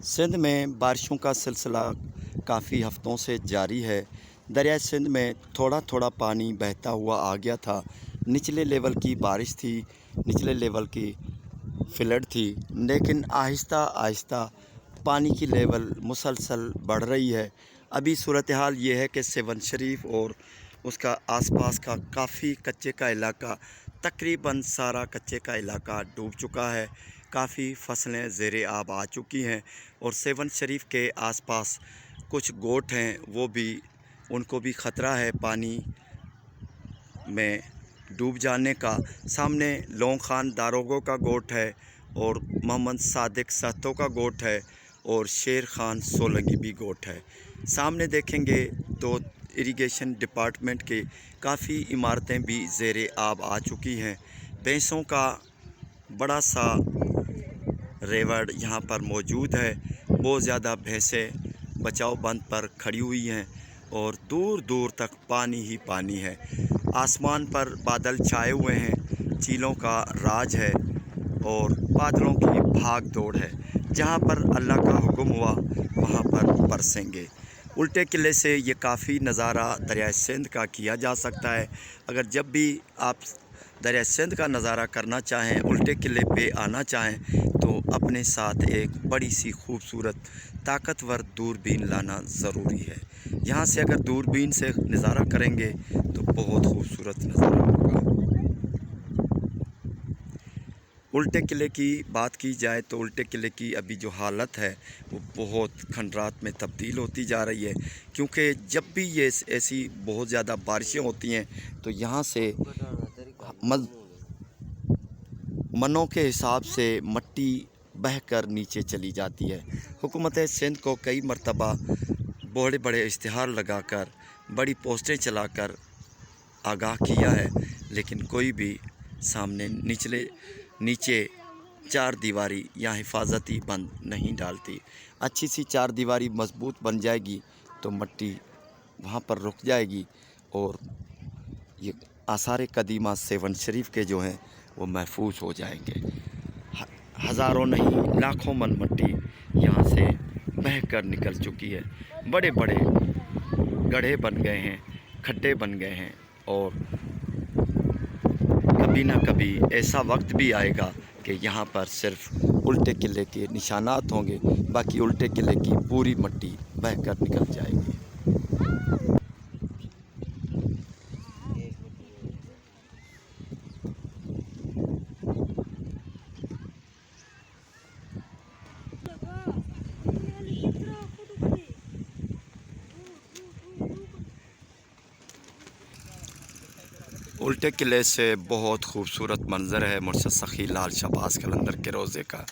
सिंध में बारिशों का सिलसिला काफ़ी हफ्तों से जारी है। दरिया सिंध में थोड़ा थोड़ा पानी बहता हुआ आ गया था। निचले लेवल की बारिश थी, निचले लेवल की फ्लड थी, लेकिन आहिस्ता आहिस्ता पानी की लेवल मुसलसल बढ़ रही है। अभी सूरत हाल ये है कि सेवन शरीफ और उसका आसपास का काफ़ी कच्चे का इलाका, तकरीबन सारा कच्चे का इलाका डूब चुका है। काफ़ी फसलें ज़ेरे आब आ चुकी हैं और सेवन शरीफ के आसपास कुछ गोट हैं, वो भी, उनको भी ख़तरा है पानी में डूब जाने का। सामने लोंग खान दारोगो का गोट है और मोहम्मद सादिक सहतो का गोट है और शेर खान सोलंगी भी गोट है। सामने देखेंगे तो इरिगेशन डिपार्टमेंट के काफ़ी इमारतें भी ज़ेरे आब आ चुकी हैं। भैंसों का बड़ा सा रेवड़ यहाँ पर मौजूद है। बहुत ज़्यादा भैंसें बचाव बंद पर खड़ी हुई हैं और दूर दूर तक पानी ही पानी है। आसमान पर बादल छाए हुए हैं, चीलों का राज है और बादलों की भाग दौड़ है। जहाँ पर अल्लाह का हुक्म हुआ वहाँ पर बरसेंगे। उल्टे किले से ये काफ़ी नज़ारा दरिया सिंध का किया जा सकता है। अगर जब भी आप दरिया सिंध का नज़ारा करना चाहें, उल्टे किले पे आना चाहें, तो अपने साथ एक बड़ी सी खूबसूरत ताकतवर दूरबीन लाना ज़रूरी है। यहाँ से अगर दूरबीन से नज़ारा करेंगे तो बहुत खूबसूरत नज़ारा होगा। उल्टे किले की बात की जाए तो उल्टे किले की अभी जो हालत है वो बहुत खंडरात में तब्दील होती जा रही है, क्योंकि जब भी ये ऐसी बहुत ज़्यादा बारिशें होती हैं तो यहाँ से मनों के हिसाब से मट्टी बहकर नीचे चली जाती है। हुकूमत सिंध को कई मरतबा बड़े बड़े इश्तिहार लगाकर, बड़ी पोस्टें चलाकर आगाह किया है, लेकिन कोई भी सामने नीचे चार दीवारी या हिफाजती बंद नहीं डालती। अच्छी सी चार दीवारी मजबूत बन जाएगी तो मट्टी वहाँ पर रुक जाएगी और ये आसार कदीमा सेवन शरीफ के जो हैं वो महफूज हो जाएंगे। हज़ारों नहीं लाखों मन मट्टी यहाँ से बह कर निकल चुकी है। बड़े बड़े गड्ढे बन गए हैं, खड्डे बन गए हैं और कभी ना कभी ऐसा वक्त भी आएगा कि यहाँ पर सिर्फ उल्टे किले के निशानात होंगे, बाकी उल्टे किले की पूरी मट्टी बह कर निकल जाएगी। उल्टे किले से बहुत खूबसूरत मंज़र है मुर्शद सखी लाल शहबाज कलंदर के रोज़े का।